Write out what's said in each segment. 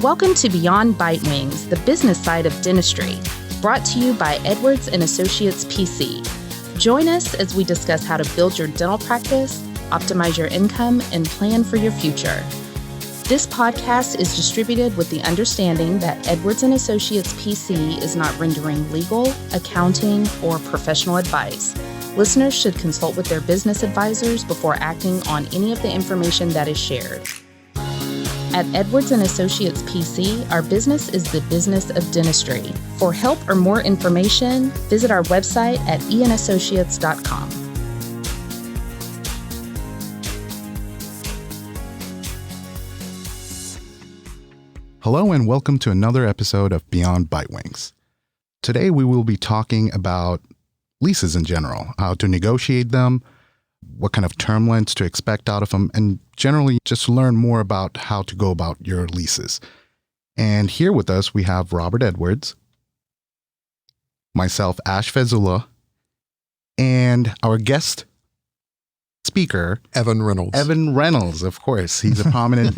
Welcome to Beyond Bitewings, the business side of dentistry, brought to you by Edwards & Associates PC. Join us as we discuss how to build your dental practice, optimize your income, and plan for your future. This podcast is distributed with the understanding that Edwards & Associates PC is not rendering legal, accounting, or professional advice. Listeners should consult with their business advisors before acting on any of the information that is shared. At Edwards & Associates PC, our business is the business of dentistry. For help or more information, visit our website at enassociates.com. Hello and welcome to another episode of Beyond Bitewings. Today we will be talking about leases in general, how to negotiate them, what kind of term lengths to expect out of them, and generally just learn more about how to go about your leases. And here with us we have Robert Edwards, myself Ash Fezula, and our guest speaker, Evan Reynolds. Evan Reynolds, of course. He's a prominent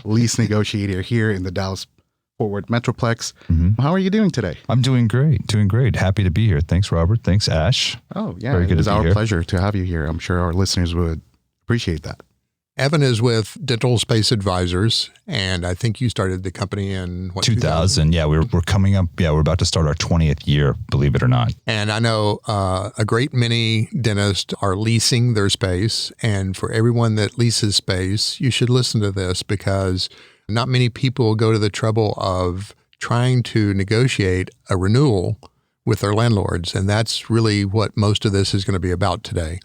lease negotiator here in the Dallas-Fort Worth Metroplex. Mm-hmm. How are you doing today? I'm doing great. Happy to be here. Thanks, Robert. Thanks, Ash. Oh, yeah. Very good. It is our pleasure to have you here. I'm sure our listeners would appreciate that. Evan is with Dental Space Advisors, and I think you started the company in, 2000? Yeah, we're coming up. Yeah, we're about to start our 20th year, believe it or not. And I know a great many dentists are leasing their space, and for everyone that leases space, you should listen to this because not many people go to the trouble of trying to negotiate a renewal with their landlords, and that's really what most of this is going to be about today.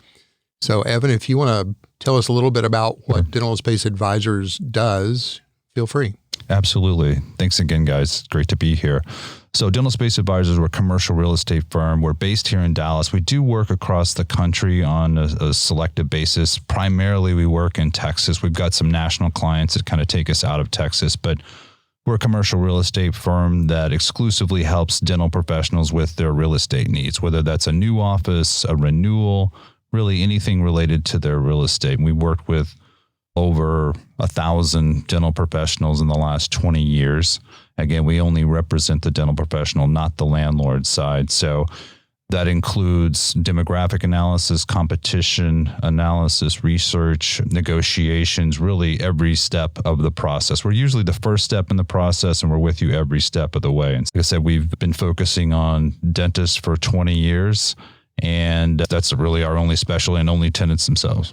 So, Evan, if you want to tell us a little bit about what Dental Space Advisors does, feel free. Absolutely. Thanks again, guys. Great to be here. So Dental Space Advisors, we're a commercial real estate firm. We're based here in Dallas. We do work across the country on a selective basis. Primarily, we work in Texas. We've got some national clients that kind of take us out of Texas, but we're a commercial real estate firm that exclusively helps dental professionals with their real estate needs, whether that's a new office, a renewal, really anything related to their real estate. We worked with over 1,000 dental professionals in the last 20 years. Again, we only represent the dental professional, not the landlord side. So that includes demographic analysis, competition analysis, research, negotiations, really every step of the process. We're usually the first step in the process, and we're with you every step of the way. And like I said, we've been focusing on dentists for 20 years. And that's really our only specialty and only tenants themselves.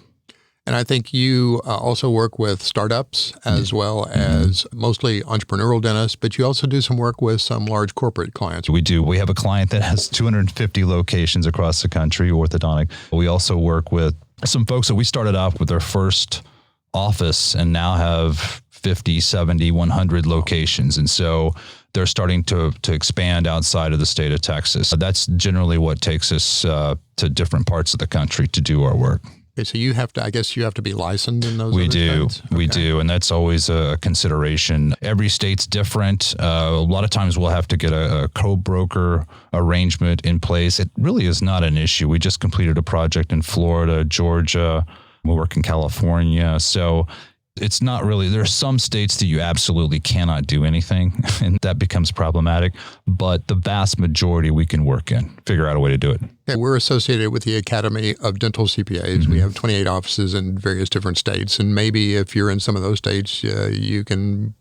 And I think you also work with startups as well as mostly entrepreneurial dentists, but you also do some work with some large corporate clients. We do. We have a client that has 250 locations across the country, orthodontic. We also work with some folks that we started off with their first office and now have 50, 70, 100 locations. And so they're starting to expand outside of the state of Texas. That's generally what takes us to different parts of the country to do our work. Okay, so you have to be licensed in those. We do. States? Okay. We do. And that's always a consideration. Every state's different. A lot of times we'll have to get a co-broker arrangement in place. It really is not an issue. We just completed a project in Florida, Georgia. We work in California. So it's not really, there are some states that you absolutely cannot do anything, and that becomes problematic. But the vast majority we can work in, figure out a way to do it. Okay, we're associated with the Academy of Dental CPAs. Mm-hmm. We have 28 offices in various different states. And maybe if you're in some of those states, you can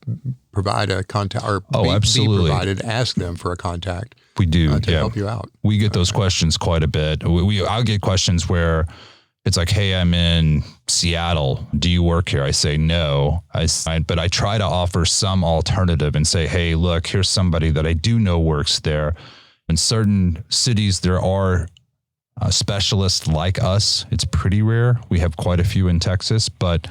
provide a contact or be provided, ask them for a contact. We do. To help you out. We get those questions quite a bit. I'll get questions where it's like, hey, I'm in Seattle. Do you work here? I say no. But I try to offer some alternative and say, hey, look, here's somebody that I do know works there. In certain cities, there are specialists like us. It's pretty rare. We have quite a few in Texas, but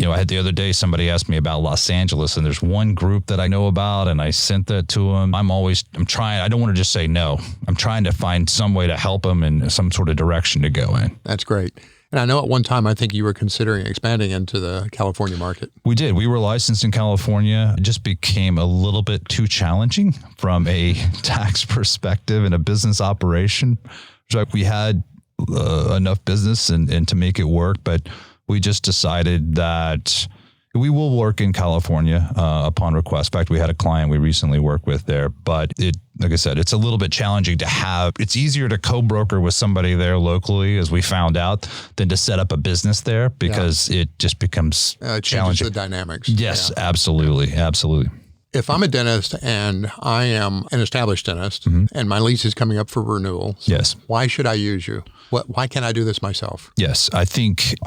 I had the other day, somebody asked me about Los Angeles, and there's one group that I know about, and I sent that to them. I'm trying, I don't want to just say no. I'm trying to find some way to help them in some sort of direction to go in. That's great. And I know at one time, I think you were considering expanding into the California market. We did. We were licensed in California. It just became a little bit too challenging from a tax perspective and a business operation. Like we had enough business and to make it work, but we just decided that We will work in California upon request. In fact, we had a client we recently worked with there, but like I said, it's a little bit challenging to have. It's easier to co-broker with somebody there locally, as we found out, than to set up a business there because it just becomes challenging. The dynamics. Yes, absolutely. Absolutely. If I'm a dentist and I am an established dentist and my lease is coming up for renewal, yes. Why should I use you? Why can't I do this myself? Yes, I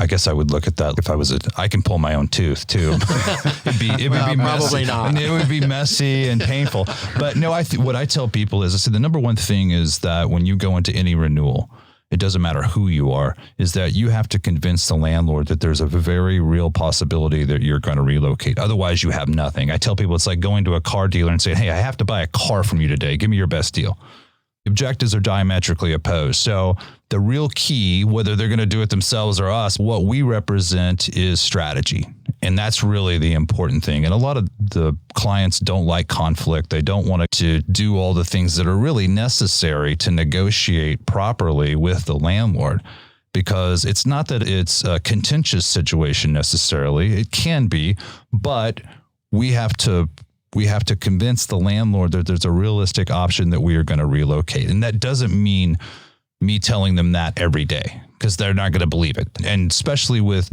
guess I would look at that if I was I can pull my own tooth too. It would be probably messy. not. It would be messy and painful. But no, what I tell people is, I said, the number one thing is that when you go into any renewal, it doesn't matter who you are, is that you have to convince the landlord that there's a very real possibility that you're going to relocate. Otherwise, you have nothing. I tell people it's like going to a car dealer and saying, hey, I have to buy a car from you today. Give me your best deal. Objectives are diametrically opposed. So the real key, whether they're going to do it themselves or us, what we represent is strategy. And that's really the important thing. And a lot of the clients don't like conflict. They don't want to do all the things that are really necessary to negotiate properly with the landlord, because it's not that it's a contentious situation necessarily. It can be, but we have to convince the landlord that there's a realistic option that we are going to relocate. And that doesn't mean me telling them that every day, because they're not going to believe it. And especially with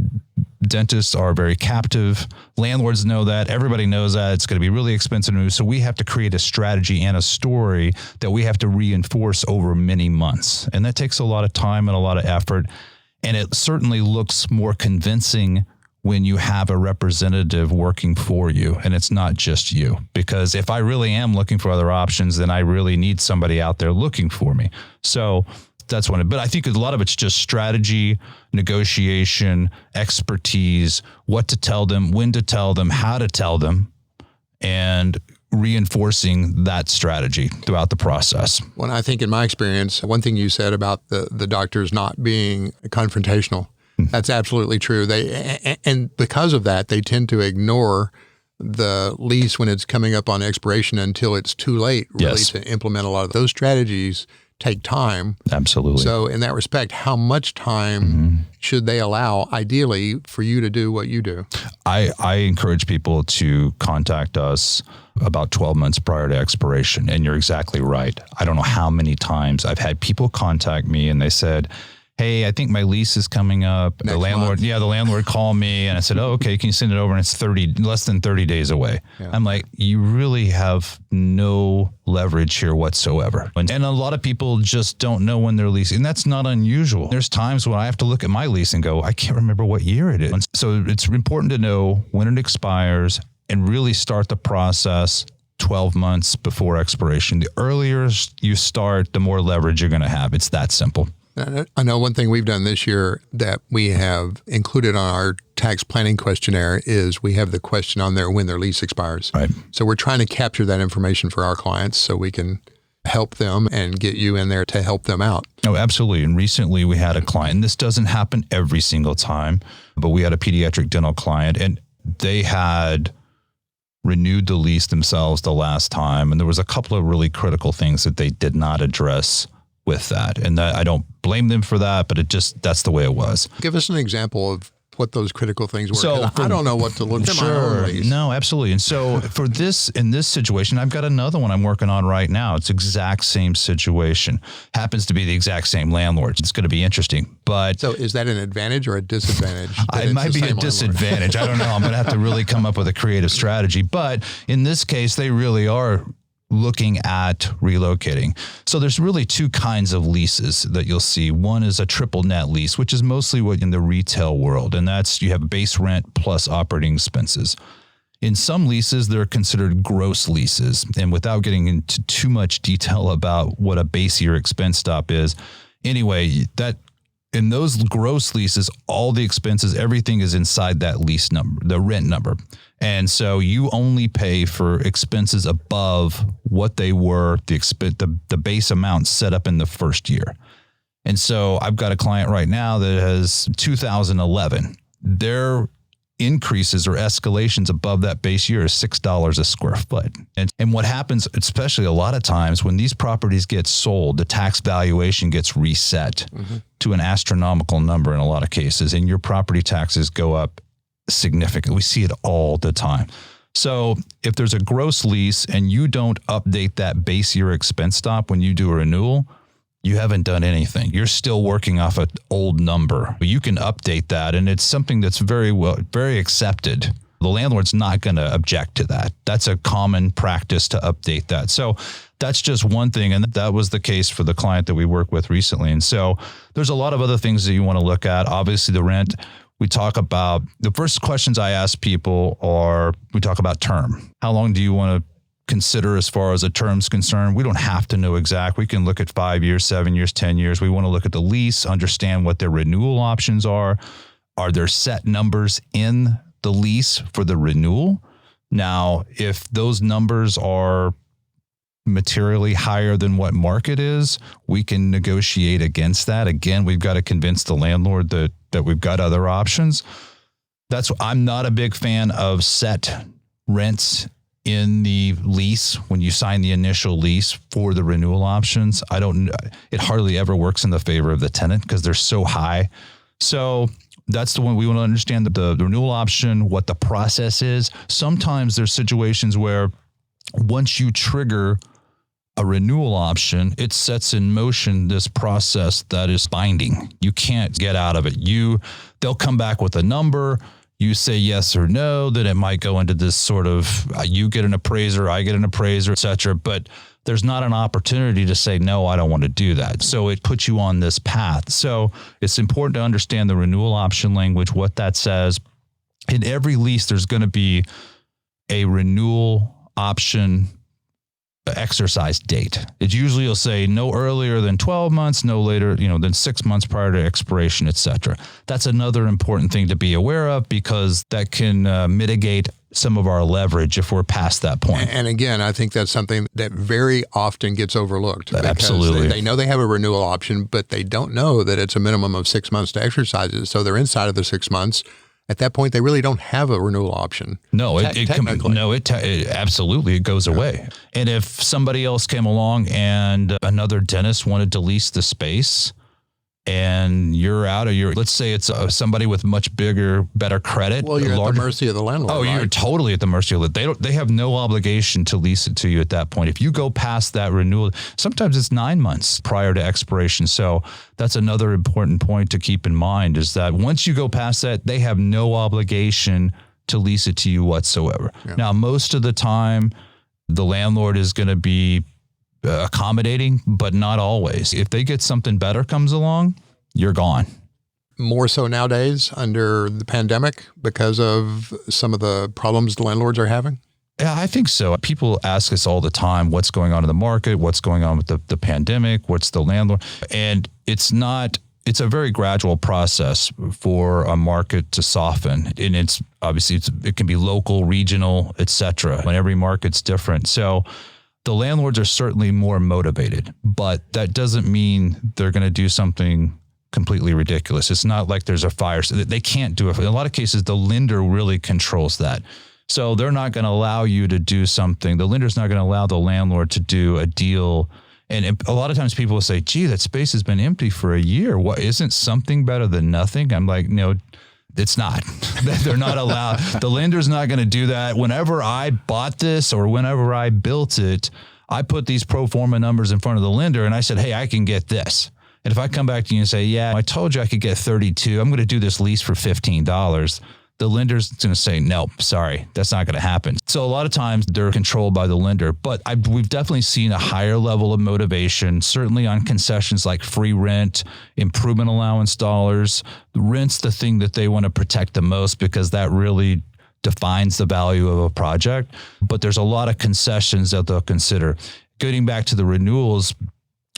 dentists are very captive. Landlords know that. Everybody knows that. It's going to be really expensive to move. So we have to create a strategy and a story that we have to reinforce over many months. And that takes a lot of time and a lot of effort. And it certainly looks more convincing when you have a representative working for you and it's not just you. Because if I really am looking for other options, then I really need somebody out there looking for me. So that's one. But I think a lot of it's just strategy, negotiation, expertise, what to tell them, when to tell them, how to tell them, and reinforcing that strategy throughout the process. Well, I think in my experience, one thing you said about the doctors not being confrontational, that's absolutely true. And because of that, they tend to ignore the lease when it's coming up on expiration until it's too late, really, to implement a lot of those strategies. Take time. Absolutely. So in that respect, how much time should they allow, ideally, for you to do what you do? I encourage people to contact us about 12 months prior to expiration. And you're exactly right. I don't know how many times I've had people contact me and they said, hey, I think my lease is coming up. Next the landlord, month. the landlord called me and I said, oh, okay, can you send it over? And it's less than 30 days away. Yeah. I'm like, you really have no leverage here whatsoever. And a lot of people just don't know when they're leasing. And that's not unusual. There's times when I have to look at my lease and go, I can't remember what year it is. And so it's important to know when it expires and really start the process 12 months before expiration. The earlier you start, the more leverage you're going to have. It's that simple. I know one thing we've done this year that we have included on our tax planning questionnaire is we have the question on there when their lease expires. Right. So we're trying to capture that information for our clients so we can help them and get you in there to help them out. Oh, absolutely. And recently we had a client, and this doesn't happen every single time, but we had a pediatric dental client and they had renewed the lease themselves the last time. And there was a couple of really critical things that they did not address with that. And I don't blame them for that, but that's the way it was. Give us an example of what those critical things were. So I don't know what to look for. Sure. No, absolutely. And so in this situation, I've got another one I'm working on right now. It's exact same situation. Happens to be the exact same landlord. It's going to be interesting. But so is that an advantage or a disadvantage? It might be a disadvantage. I don't know. I'm going to have to really come up with a creative strategy. But in this case, they really are looking at relocating. So there's really two kinds of leases that you'll see. One is a triple net lease, which is mostly what in the retail world. And that's you have base rent plus operating expenses. In some leases, they're considered gross leases. And without getting into too much detail about what a base year expense stop is, anyway, that in those gross leases, all the expenses, everything is inside that lease number, the rent number. And so you only pay for expenses above what they were, the base amount set up in the first year. And so I've got a client right now that has 2011. Their increases or escalations above that base year is $6 a square foot. And what happens, especially a lot of times when these properties get sold, the tax valuation gets reset to an astronomical number in a lot of cases, and your property taxes go up significant. We see it all the time. So if there's a gross lease and you don't update that base year expense stop when you do a renewal, you haven't done anything. You're still working off an old number. You can update that, and it's something that's very accepted. The landlord's not going to object to that. That's a common practice to update that. So that's just one thing. And that was the case for the client that we worked with recently. And so there's a lot of other things that you want to look at. Obviously, the rent. We talk about, the first questions I ask people are, we talk about term. How long do you want to consider as far as a term's concerned? We don't have to know exact. We can look at 5 years, 7 years, 10 years. We want to look at the lease, understand what their renewal options are. Are there set numbers in the lease for the renewal? Now, if those numbers are materially higher than what market is, we can negotiate against that. Again, we've got to convince the landlord that we've got other options. I'm not a big fan of set rents in the lease when you sign the initial lease for the renewal options. It hardly ever works in the favor of the tenant because they're so high. So that's the one we want to understand, the renewal option, what the process is. Sometimes there's situations where once you trigger a renewal option, it sets in motion this process that is binding. You can't get out of it. They'll come back with a number. You say yes or no, then it might go into this sort of, you get an appraiser, I get an appraiser, et cetera. But there's not an opportunity to say, no, I don't want to do that. So it puts you on this path. So it's important to understand the renewal option language, what that says. In every lease, there's going to be a renewal option exercise date. It usually will say no earlier than 12 months, no later, than 6 months prior to expiration, et cetera. That's another important thing to be aware of because that can mitigate some of our leverage if we're past that point. And again, I think that's something that very often gets overlooked. Absolutely. They know they have a renewal option, but they don't know that it's a minimum of 6 months to exercise it. So they're inside of the 6 months. At that point, they really don't have a renewal option. No, it absolutely, it goes away. And if somebody else came along and another dentist wanted to lease the space and you're out of let's say it's somebody with much better credit. Well, you're at the mercy of the landlord. Oh, right? You're totally at the mercy of it. They have no obligation to lease it to you at that point. If you go past that renewal, sometimes it's 9 months prior to expiration. So that's another important point to keep in mind is that once you go past that, they have no obligation to lease it to you whatsoever. Yeah. Now, most of the time, the landlord is going to be accommodating, but not always. If they get something better comes along, you're gone. More so nowadays under the pandemic because of some of the problems the landlords are having? Yeah, I think so. People ask us all the time, what's going on in the market? What's going on with the pandemic? What's the landlord? And it's a very gradual process for a market to soften. And it's obviously it can be local, regional, et cetera. And every market's different. So the landlords are certainly more motivated, but that doesn't mean they're going to do something completely ridiculous. It's not like there's a fire. So they can't do it. In a lot of cases, the lender really controls that. So they're not going to allow you to do something. The lender's not going to allow the landlord to do a deal. And a lot of times people will say, gee, that space has been empty for a year. What, isn't something better than nothing? I'm like, no, it's not. They're not allowed. The lender's not going to do that. Whenever I bought this or whenever I built it, I put these pro forma numbers in front of the lender and I said, hey, I can get this. And if I come back to you and say, yeah, I told you I could get 32, I'm going to do this lease for $15. The lender's going to say, no, sorry, that's not going to happen. So a lot of times they're controlled by the lender, but we've definitely seen a higher level of motivation, certainly on concessions like free rent, improvement allowance dollars. Rent's the thing that they want to protect the most because that really defines the value of a project. But there's a lot of concessions that they'll consider. Getting back to the renewals,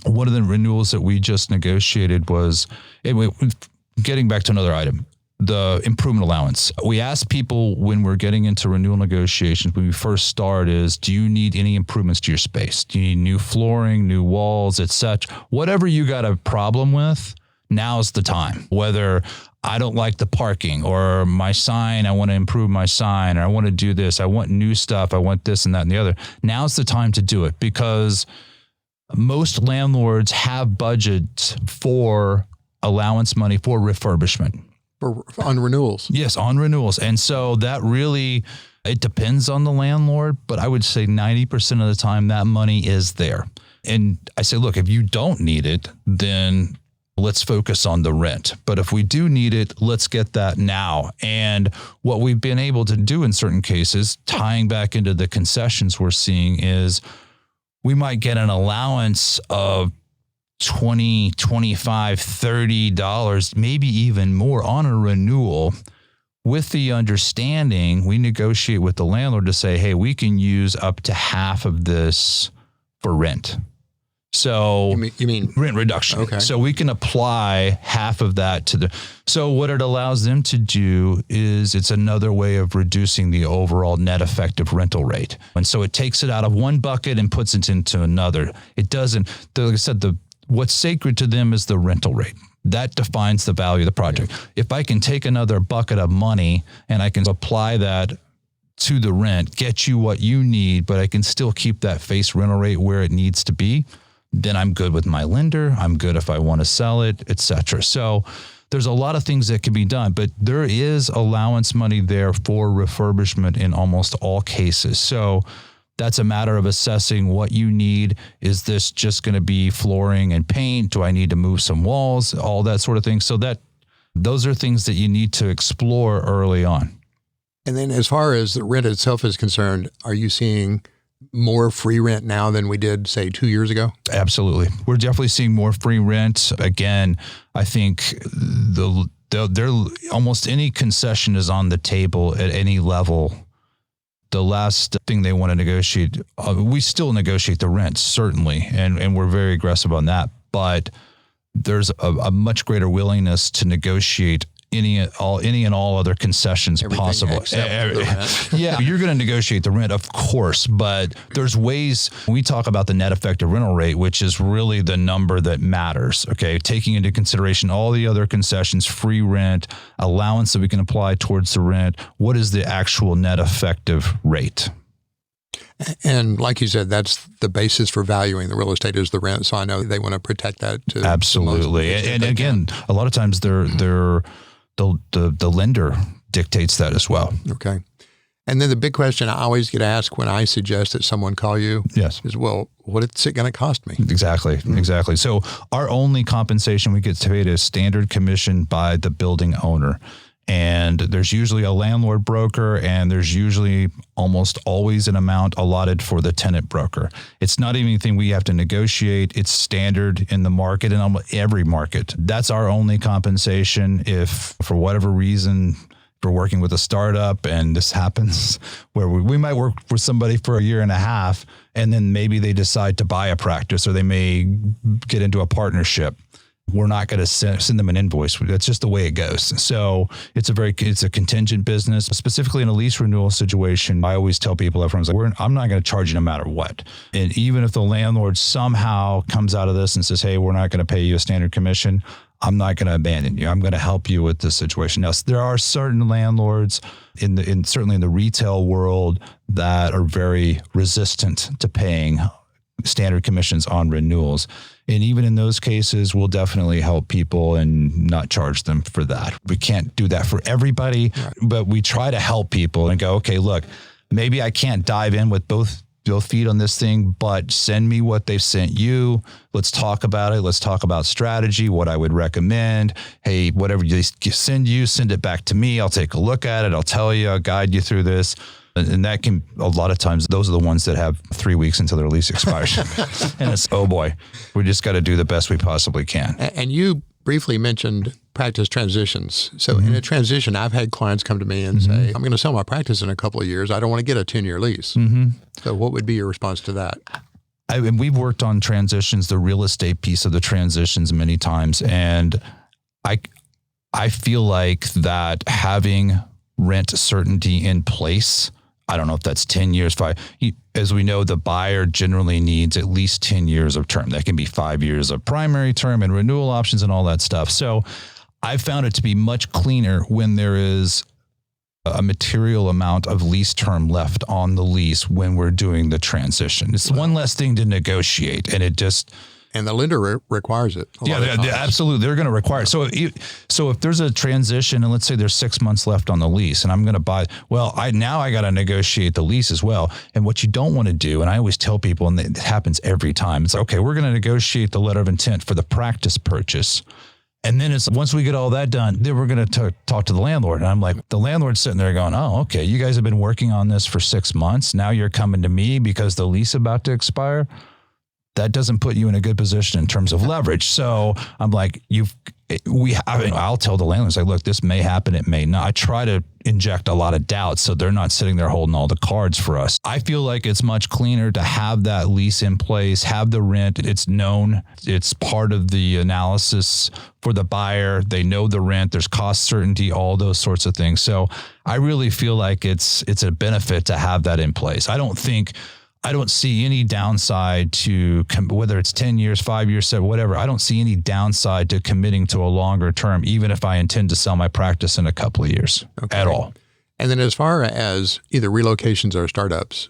one of the renewals that we just negotiated was, getting back to another item, the improvement allowance. We ask people when we're getting into renewal negotiations, when we first start is, do you need any improvements to your space? Do you need new flooring, new walls, etc.? Whatever you got a problem with, now's the time. Whether I don't like the parking or my sign, I want to improve my sign, or I want to do this, I want new stuff, I want this and that and the other. Now's the time to do it because most landlords have budgets for allowance money for refurbishment. on renewals. Yes, on renewals. And so that really, it depends on the landlord, but I would say 90% of the time that money is there. And I say, look, if you don't need it, then let's focus on the rent. But if we do need it, let's get that now. And what we've been able to do in certain cases, tying back into the concessions we're seeing, is we might get an allowance of $20, $25, $30, maybe even more on a renewal, with the understanding we negotiate with the landlord to say, hey, we can use up to half of this for rent. So you mean rent reduction. Okay. So we can apply half of that to the, so what it allows them to do is it's another way of reducing the overall net effective rental rate. And so it takes it out of one bucket and puts it into another. It doesn't, like I said, what's sacred to them is the rental rate. That defines the value of the project. Yeah. If I can take another bucket of money and I can apply that to the rent, get you what you need, but I can still keep that face rental rate where it needs to be, then I'm good with my lender. I'm good if I want to sell it, et cetera. So there's a lot of things that can be done, but there is allowance money there for refurbishment in almost all cases. So that's a matter of assessing what you need. Is this just going to be flooring and paint? Do I need to move some walls? All that sort of thing. So those are things that you need to explore early on. And then as far as the rent itself is concerned, are you seeing more free rent now than we did, say, 2 years ago? Absolutely. We're definitely seeing more free rent. Again, I think there almost any concession is on the table at any level. The last thing they want to negotiate, we still negotiate the rent, certainly, and we're very aggressive on that. But there's a much greater willingness to negotiate any and all other concessions everything possible. Yeah, you're going to negotiate the rent, of course, but there's ways. When we talk about the net effective rental rate, which is really the number that matters, okay, taking into consideration all the other concessions, free rent, allowance that we can apply towards the rent, what is the actual net effective rate? And like you said, that's the basis for valuing the real estate is the rent. So I know they want to protect that too. Absolutely. And again, a lot of times the lender dictates that as well. Okay. And then the big question I always get asked when I suggest that someone call you is, well, what is it going to cost me? Exactly. Exactly. So our only compensation we get paid is standard commission by the building owner. And there's usually a landlord broker, and there's usually almost always an amount allotted for the tenant broker. It's not anything we have to negotiate. It's standard in the market, in almost every market. That's our only compensation. If for whatever reason we're working with a startup and this happens, where we might work with somebody for a year and a half, and then maybe they decide to buy a practice, or they may get into a partnership, we're not going to send them an invoice. That's just the way it goes. So it's a contingent business. Specifically in a lease renewal situation, I always tell people up front, I'm not going to charge you no matter what. And even if the landlord somehow comes out of this and says, hey, we're not going to pay you a standard commission, I'm not going to abandon you. I'm going to help you with this situation. Now, there are certain landlords certainly in the retail world that are very resistant to paying standard commissions on renewals. And even in those cases, we'll definitely help people and not charge them for that. We can't do that for everybody, right, but we try to help people and go, okay, look, maybe I can't dive in with both feet on this thing, but send me what they've sent you. Let's talk about it. Let's talk about strategy, what I would recommend. Hey, whatever they send you, send it back to me. I'll take a look at it. I'll tell you, I'll guide you through this. And that can, a lot of times, those are the ones that have 3 weeks until their lease expires. And it's, oh boy, we just got to do the best we possibly can. And you briefly mentioned practice transitions. So in a transition, I've had clients come to me and say, I'm going to sell my practice in a couple of years. I don't want to get a 10-year lease. So what would be your response to that? And we've worked on transitions, the real estate piece of the transitions many times. And I feel like that having rent certainty in place, I don't know if that's 10 years, 5. As we know, the buyer generally needs at least 10 years of term. That can be 5 years of primary term and renewal options and all that stuff. So I found it to be much cleaner when there is a material amount of lease term left on the lease when we're doing the transition. It's one less thing to negotiate, and it just And the lender requires it. Absolutely. They're going to require it. So if there's a transition and let's say there's 6 months left on the lease and I'm going to buy, I got to negotiate the lease as well. And what you don't want to do, and I always tell people, and it happens every time, it's like, okay, we're going to negotiate the letter of intent for the practice purchase. And then it's once we get all that done, then we're going to talk to the landlord. And I'm like, the landlord's sitting there going, oh, okay, you guys have been working on this for 6 months. Now you're coming to me because the lease is about to expire. That doesn't put you in a good position in terms of leverage. So I'm like, I'll tell the landlords, like, look, this may happen, it may not. I try to inject a lot of doubt so they're not sitting there holding all the cards for us. I feel like it's much cleaner to have that lease in place, have the rent. It's known. It's part of the analysis for the buyer. They know the rent. There's cost certainty, all those sorts of things. So I really feel like it's a benefit to have that in place. I don't see any downside to, whether it's 10 years, 5 years, 7, whatever. I don't see any downside to committing to a longer term, even if I intend to sell my practice in a couple of years at all. And then as far as either relocations or startups,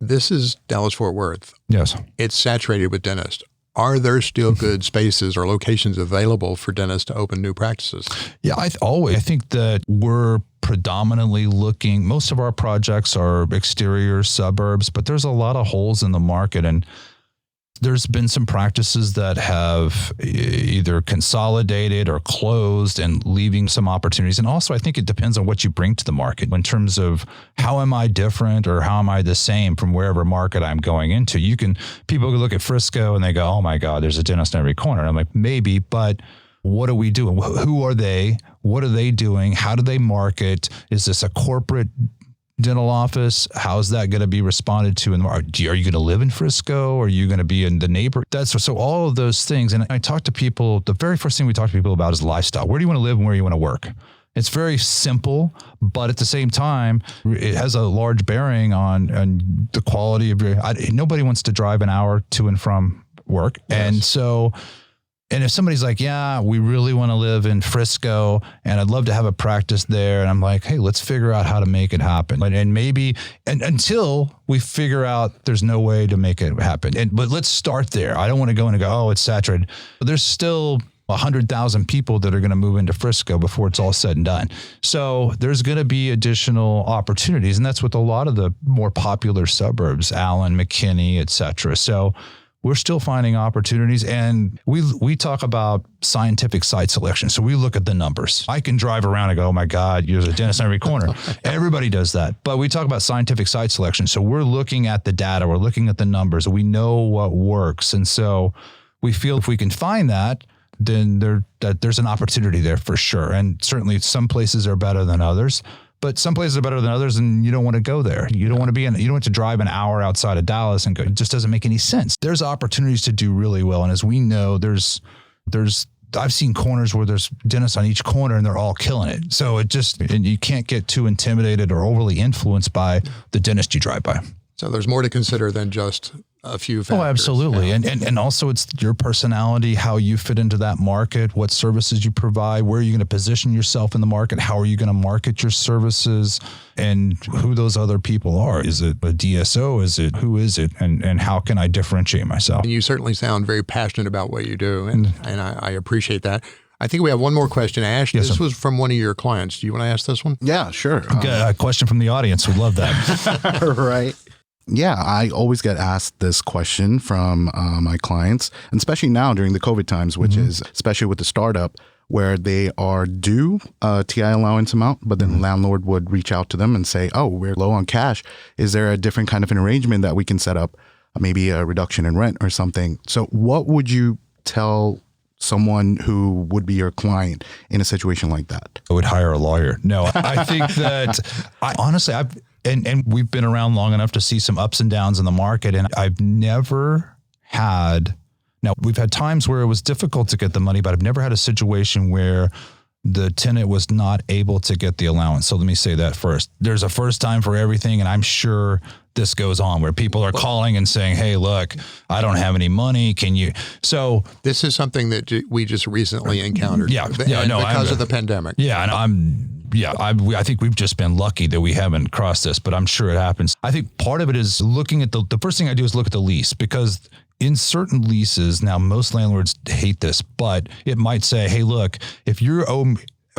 this is Dallas-Fort Worth. Yes. It's saturated with dentists. Are there still good spaces or locations available for dentists to open new practices? Yeah, I think that we're predominantly looking, most of our projects are exterior suburbs, but there's a lot of holes in the market. And there's been some practices that have either consolidated or closed and leaving some opportunities. And also, I think it depends on what you bring to the market in terms of how am I different or how am I the same from wherever market I'm going into. People can look at Frisco and they go, oh my God, there's a dentist in every corner. And I'm like, maybe, but what are we doing? Who are they? What are they doing? How do they market? Is this a corporate dental office? How's that going to be responded to? Are you going to live in Frisco? Are you going to be in the neighborhood? So all of those things. And I talk to people, the very first thing we talk to people about is lifestyle. Where do you want to live and where do you want to work? It's very simple, but at the same time, it has a large bearing on the quality of nobody wants to drive an hour to and from work. Yes. And if somebody's like, yeah, we really want to live in Frisco and I'd love to have a practice there. And I'm like, hey, let's figure out how to make it happen. And maybe, and until we figure out there's no way to make it happen. But let's start there. I don't want to go in and go, oh, it's saturated. But there's still 100,000 people that are going to move into Frisco before it's all said and done. So there's going to be additional opportunities. And that's with a lot of the more popular suburbs, Allen, McKinney, et cetera. So we're still finding opportunities, and we talk about scientific site selection. So we look at the numbers. I can drive around and go, oh my God, there's a dentist in every corner. Everybody does that. But we talk about scientific site selection. So we're looking at the data, we're looking at the numbers, we know what works. And so we feel if we can find that, then there's an opportunity there for sure. And certainly some places are better than others. But some places are better than others, and you don't want to go there. You don't want to you don't want to drive an hour outside of Dallas and go. It just doesn't make any sense. There's opportunities to do really well, and as we know, I've seen corners where there's dentists on each corner, and they're all killing it. So and you can't get too intimidated or overly influenced by the dentist you drive by. So there's more to consider than just a few factors. Oh, absolutely. Yeah. And also it's your personality, how you fit into that market, what services you provide, where are you going to position yourself in the market, how are you going to market your services, and who those other people are. Is it a DSO? Who is it? And how can I differentiate myself? And you certainly sound very passionate about what you do, and I appreciate that. I think we have one more question. Ash, yes, this sir. was from one of your clients. Do you want to ask this one? Yeah, sure. A question from the audience. We'd love that. Right. Yeah, I always get asked this question from my clients, and especially now during the COVID times, which is especially with the startup, where they are due a TI allowance amount, but then the landlord would reach out to them and say, oh, we're low on cash. Is there a different kind of an arrangement that we can set up, maybe a reduction in rent or something? So what would you tell someone who would be your client in a situation like that? I would hire a lawyer. No, I think that honestly, And we've been around long enough to see some ups and downs in the market. And I've never had, now we've had times where it was difficult to get the money, but I've never had a situation where the tenant was not able to get the allowance. So let me say that first. There's a first time for everything. And I'm sure this goes on where people are calling and saying, hey, look, I don't have any money. Can you? So this is something that we just recently encountered. Because of the pandemic. Yeah. And I think we've just been lucky that we haven't crossed this, but I'm sure it happens. I think part of it is looking at the first thing I do is look at the lease, because in certain leases, now most landlords hate this, but it might say, hey, look, if you're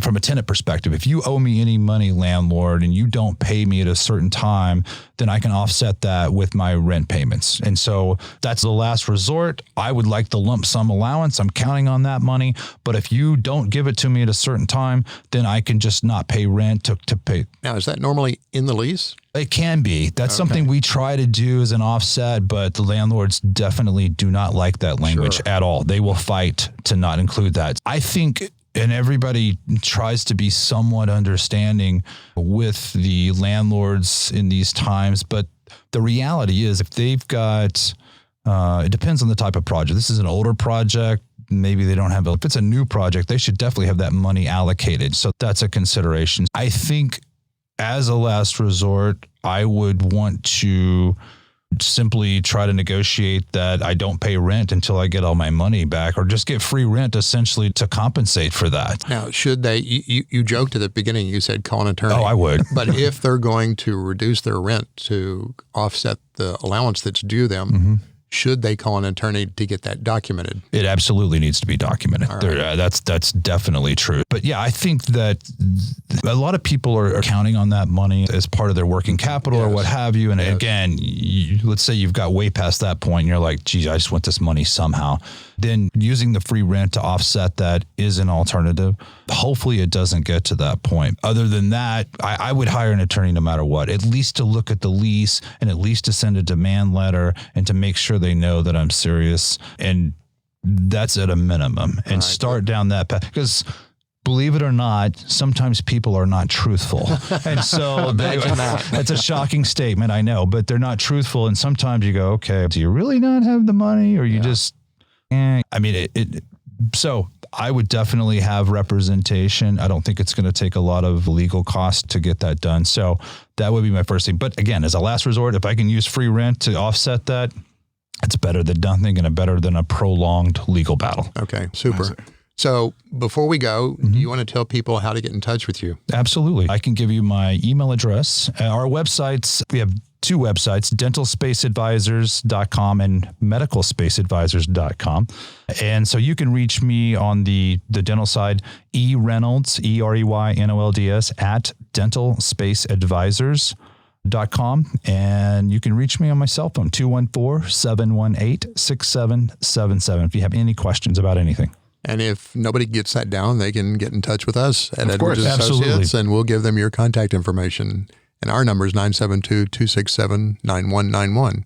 from a tenant perspective, if you owe me any money, landlord, and you don't pay me at a certain time, then I can offset that with my rent payments. And so that's the last resort. I would like the lump sum allowance. I'm counting on that money. But if you don't give it to me at a certain time, then I can just not pay rent to pay. Now, is that normally in the lease? It can be. That's something we try to do as an offset, but the landlords definitely do not like that language at all. They will fight to not include that. I think, and everybody tries to be somewhat understanding with the landlords in these times. But the reality is if they've got, it depends on the type of project. This is an older project. Maybe they don't have, if it's a new project, they should definitely have that money allocated. So that's a consideration. I think as a last resort, I would want to simply try to negotiate that I don't pay rent until I get all my money back, or just get free rent essentially to compensate for that. Now, should they, you joked at the beginning, you said call an attorney. Oh, I would. But if they're going to reduce their rent to offset the allowance that's due them, should they call an attorney to get that documented? It absolutely needs to be documented. All right. That's definitely true. But yeah, I think that a lot of people are counting on that money as part of their working capital or what have you. And again, let's say you've got way past that point and you're like, geez, I just want this money somehow. Then using the free rent to offset that is an alternative. Hopefully it doesn't get to that point. Other than that, I would hire an attorney no matter what, at least to look at the lease and at least to send a demand letter and to make sure they know that I'm serious. And that's at a minimum. And start down that path. Because believe it or not, sometimes people are not truthful. And so that's a shocking statement, I know, but they're not truthful. And sometimes you go, okay, do you really not have the money? Or you just, I mean, so I would definitely have representation. I don't think it's going to take a lot of legal cost to get that done. So that would be my first thing. But again, as a last resort, if I can use free rent to offset that, it's better than nothing and better than a prolonged legal battle. Okay, super. So before we go, do you want to tell people how to get in touch with you? Absolutely. I can give you my email address. Our websites, we have two websites, dentalspaceadvisors.com and medicalspaceadvisors.com. And so you can reach me on the dental side, Reynolds, EREYNOLDS at dentalspaceadvisors.com. And you can reach me on my cell phone, 214-718-6777 if you have any questions about anything. And if nobody gets that down, they can get in touch with us at Edwards Associates, absolutely. And we'll give them your contact information. And our number is 972-267-9191.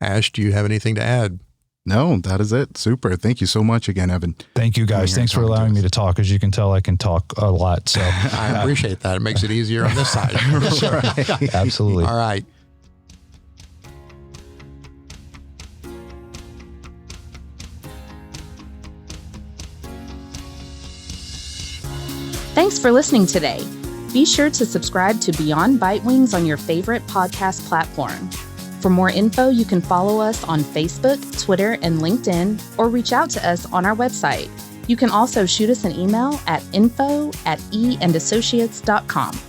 Ash, do you have anything to add? No, that is it. Super. Thank you so much again, Evan. Thank you, guys. Thanks for allowing me to talk. As you can tell, I can talk a lot. So I appreciate that. It makes it easier on this side. Right. Absolutely. All right. Thanks for listening today. Be sure to subscribe to Beyond Bitewings on your favorite podcast platform. For more info, you can follow us on Facebook, Twitter, and LinkedIn, or reach out to us on our website. You can also shoot us an email at info@eandassociates.com.